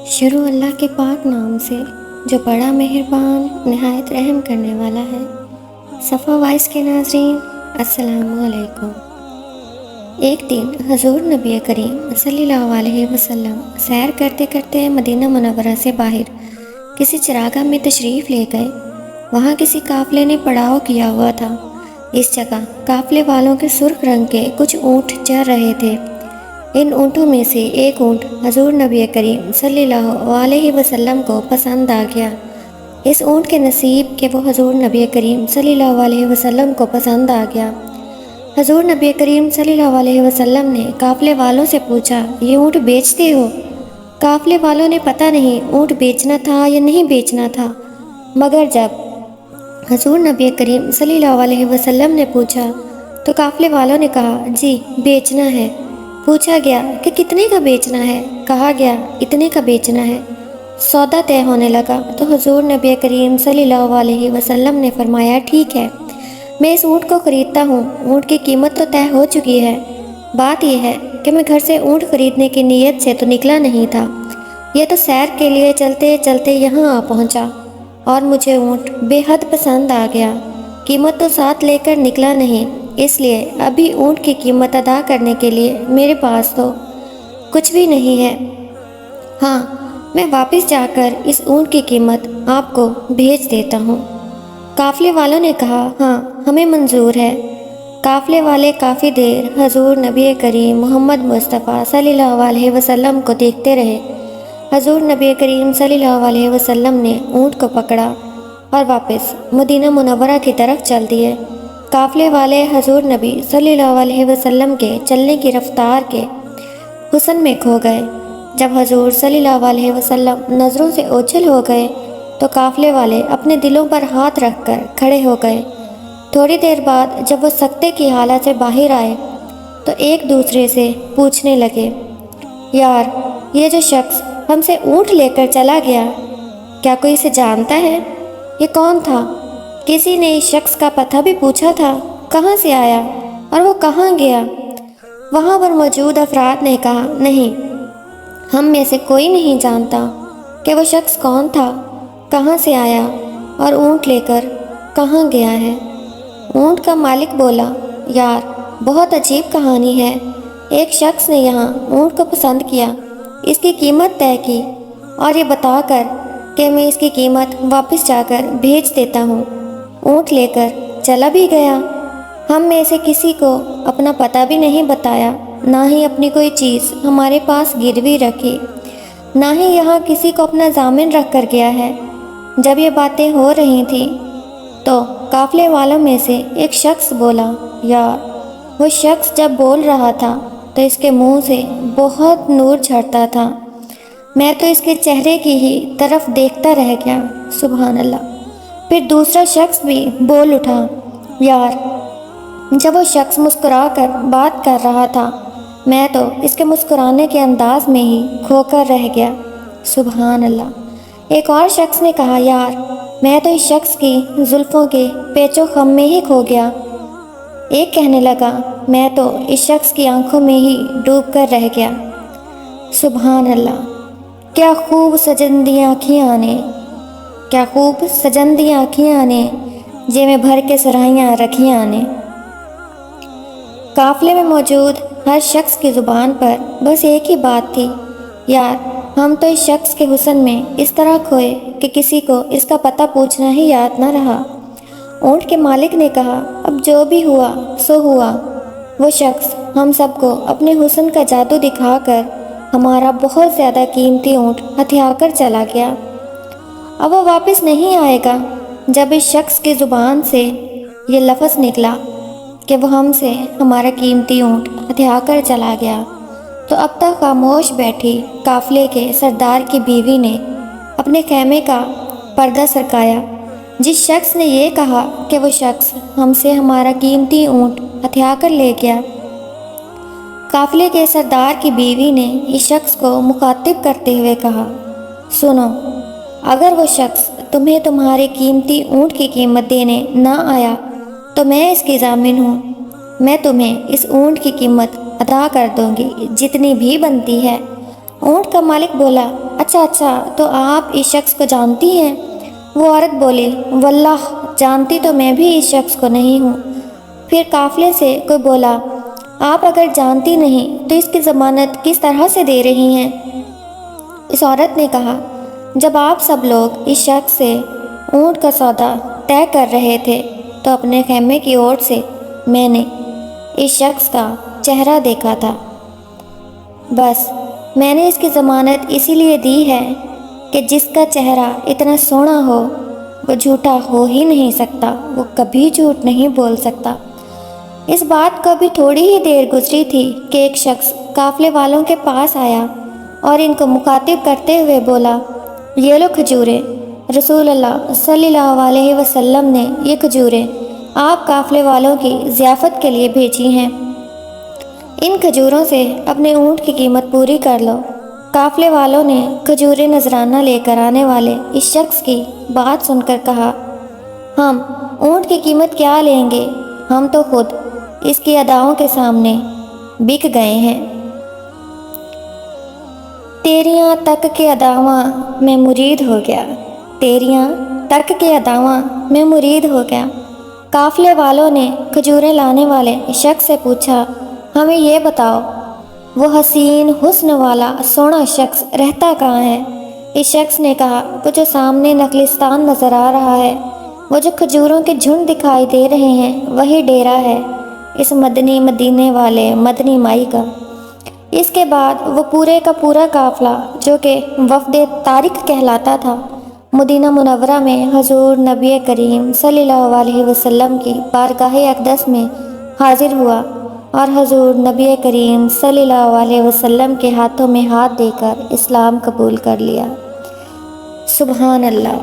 شروع اللہ کے پاک نام سے جو بڑا مہربان نہایت رحم کرنے والا ہے۔ صفحہ 22 کے ناظرین، السلام علیکم۔ ایک دن حضور نبی کریم صلی اللہ علیہ وسلم سیر کرتے کرتے مدینہ منورہ سے باہر کسی چراگاہ میں تشریف لے گئے۔ وہاں کسی قافلے نے پڑاؤ کیا ہوا تھا۔ اس جگہ قافلے والوں کے سرخ رنگ کے کچھ اونٹ چر رہے تھے۔ ان اونٹوں میں سے ایک اونٹ حضور نبی کریم صلی اللہ علیہ وسلم کو پسند آ گیا۔ اس اونٹ کے نصیب کہ وہ حضور نبی کریم صلی اللہ علیہ وسلم کو پسند آ گیا۔ حضور نبی کریم صلی اللہ علیہ وسلم نے قافلے والوں سے پوچھا، یہ اونٹ بیچتے ہو؟ قافلے والوں نے پتہ نہیں اونٹ بیچنا تھا یا نہیں بیچنا تھا، مگر جب حضور نبی کریم صلی اللہ علیہ وسلم نے پوچھا تو قافلے والوں نے کہا، جی بیچنا ہے۔ پوچھا گیا کہ کتنے کا بیچنا ہے؟ کہا گیا اتنے کا بیچنا ہے۔ سودا طے ہونے لگا تو حضور نبی کریم صلی اللہ علیہ وسلم نے فرمایا، ٹھیک ہے، میں اس اونٹ کو خریدتا ہوں۔ اونٹ کی قیمت تو طے ہو چکی ہے۔ بات یہ ہے کہ میں گھر سے اونٹ خریدنے کی نیت سے تو نکلا نہیں تھا، یہ تو سیر کے لیے چلتے چلتے یہاں آ پہنچا اور مجھے اونٹ بے حد پسند آ گیا۔ قیمت تو ساتھ لے کر نکلا نہیں، اس لیے ابھی اونٹ کی قیمت ادا کرنے کے لیے میرے پاس تو کچھ بھی نہیں ہے۔ ہاں، میں واپس جا کر اس اونٹ کی قیمت آپ کو بھیج دیتا ہوں۔ قافلے والوں نے کہا، ہاں ہمیں منظور ہے۔ قافلے والے کافی دیر حضور نبی کریم محمد مصطفیٰ صلی اللہ علیہ وسلم کو دیکھتے رہے۔ حضور نبی کریم صلی اللہ علیہ وسلم نے اونٹ کو پکڑا اور واپس مدینہ منورہ کی طرف چل دیے۔ قافلے والے حضور نبی صلی اللہ علیہ وسلم کے چلنے کی رفتار کے حسن میں کھو گئے۔ جب حضور صلی اللہ علیہ وسلم نظروں سے اوجھل ہو گئے تو قافلے والے اپنے دلوں پر ہاتھ رکھ کر کھڑے ہو گئے۔ تھوڑی دیر بعد جب وہ سکتے کی حالت سے باہر آئے تو ایک دوسرے سے پوچھنے لگے، یار یہ جو شخص ہم سے اونٹ لے کر چلا گیا، کیا کوئی اسے جانتا ہے؟ یہ کون تھا؟ کسی نے اس شخص کا پتہ بھی پوچھا تھا؟ کہاں سے آیا اور وہ کہاں گیا؟ وہاں پر موجود افراد نے کہا، نہیں، ہم میں سے کوئی نہیں جانتا کہ وہ شخص کون تھا، کہاں سے آیا اور اونٹ لے کر کہاں گیا ہے۔ اونٹ کا مالک بولا، یار بہت عجیب کہانی ہے۔ ایک شخص نے یہاں اونٹ کو پسند کیا، اس کی قیمت طے کی اور یہ بتا کر کہ میں اس کی قیمت واپس جا کر بھیج دیتا ہوں، اونٹ لے کر چلا بھی گیا۔ ہم میں سے کسی کو اپنا پتہ بھی نہیں بتایا، نہ ہی اپنی کوئی چیز ہمارے پاس گروی رکھی، نہ ہی یہاں کسی کو اپنا ضامن رکھ کر گیا ہے۔ جب یہ باتیں ہو رہی تھیں تو قافلے والوں میں سے ایک شخص بولا، یار وہ شخص جب بول رہا تھا تو اس کے منہ سے بہت نور جھڑتا تھا، میں تو اس کے چہرے کی ہی طرف دیکھتا رہ گیا۔ سبحان اللہ۔ پھر دوسرا شخص بھی بول اٹھا، یار جب وہ شخص مسکرا کر بات کر رہا تھا میں تو اس کے مسکرانے کے انداز میں ہی کھو کر رہ گیا۔ سبحان اللہ۔ ایک اور شخص نے کہا، یار میں تو اس شخص کی زلفوں کے پیچ و خم میں ہی کھو گیا۔ ایک کہنے لگا، میں تو اس شخص کی آنکھوں میں ہی ڈوب کر رہ گیا۔ سبحان اللہ۔ کیا خوب سجندیاں آنکھیاں نے، کیا خوب سجندیاں آنکھیاں نے، جے میں بھر کے سرائیاں رکھیاں نے۔ قافلے میں موجود ہر شخص کی زبان پر بس ایک ہی بات تھی، یار ہم تو اس شخص کے حسن میں اس طرح کھوئے کہ کسی کو اس کا پتہ پوچھنا ہی یاد نہ رہا۔ اونٹ کے مالک نے کہا، اب جو بھی ہوا سو ہوا۔ وہ شخص ہم سب کو اپنے حسن کا جادو دکھا کر ہمارا بہت زیادہ قیمتی اونٹ ہتھیا کر چلا گیا۔ اب وہ واپس نہیں آئے گا۔ جب اس شخص کی زبان سے یہ لفظ نکلا کہ وہ ہم سے ہمارا قیمتی اونٹ ہتھیا کر چلا گیا تو اب تک خاموش بیٹھی قافلے کے سردار کی بیوی نے اپنے خیمے کا پردہ سرکایا۔ جس شخص نے یہ کہا کہ وہ شخص ہم سے ہمارا قیمتی اونٹ ہتھیا کر لے گیا، قافلے کے سردار کی بیوی نے اس شخص کو مخاطب کرتے ہوئے کہا، سنو، اگر وہ شخص تمہیں تمہارے قیمتی اونٹ کی قیمت دینے نہ آیا تو میں اس کی ضامن ہوں، میں تمہیں اس اونٹ کی قیمت ادا کر دوں گی جتنی بھی بنتی ہے۔ اونٹ کا مالک بولا، اچھا تو آپ اس شخص کو جانتی ہیں؟ وہ عورت بولی، واللہ جانتی تو میں بھی اس شخص کو نہیں ہوں۔ پھر قافلے سے کوئی بولا، آپ اگر جانتی نہیں تو اس کی ضمانت کس طرح سے دے رہی ہیں؟ اس عورت نے کہا، جب آپ سب لوگ اس شخص سے اونٹ کا سودا طے کر رہے تھے تو اپنے خیمے کی اوٹ سے میں نے اس شخص کا چہرہ دیکھا تھا۔ بس میں نے اس کی ضمانت اسی لیے دی ہے کہ جس کا چہرہ اتنا سونا ہو وہ جھوٹا ہو ہی نہیں سکتا، وہ کبھی جھوٹ نہیں بول سکتا۔ اس بات کو ابھی تھوڑی ہی دیر گزری تھی کہ ایک شخص قافلے والوں کے پاس آیا اور ان کو مخاطب کرتے ہوئے بولا، یہ لو کھجوریں، رسول اللہ صلی اللہ علیہ وسلم نے یہ کھجوریں آپ قافلے والوں کی ضیافت کے لیے بھیجی ہیں، ان کھجوروں سے اپنے اونٹ کی قیمت پوری کر لو۔ قافلے والوں نے کھجوریں نذرانہ لے کر آنے والے اس شخص کی بات سن کر کہا، ہم اونٹ کی قیمت کیا لیں گے، ہم تو خود اس کی اداؤں کے سامنے بک گئے ہیں۔ تیریاں تک کے اداواں میں مرید ہو گیا، تیریاں تک کے اداواں میں مرید ہو گیا۔ قافلے والوں نے کھجوریں لانے والے شخص سے پوچھا، ہمیں یہ بتاؤ وہ حسین حسن والا سونا شخص رہتا کہاں ہے؟ اس شخص نے کہا، وہ جو سامنے نخلستان نظر آ رہا ہے، وہ جو کھجوروں کے جھنڈ دکھائی دے رہے ہیں، وہی ڈیرا ہے اس مدنی مدینے والے مدنی مائی کا۔ اس کے بعد وہ پورے کا پورا قافلہ جو کہ وفد طارق کہلاتا تھا، مدینہ منورہ میں حضور نبی کریم صلی اللہ علیہ وسلم کی بارگاہ اقدس میں حاضر ہوا اور حضور نبی کریم صلی اللہ علیہ وسلم کے ہاتھوں میں ہاتھ دے کر اسلام قبول کر لیا۔ سبحان اللہ۔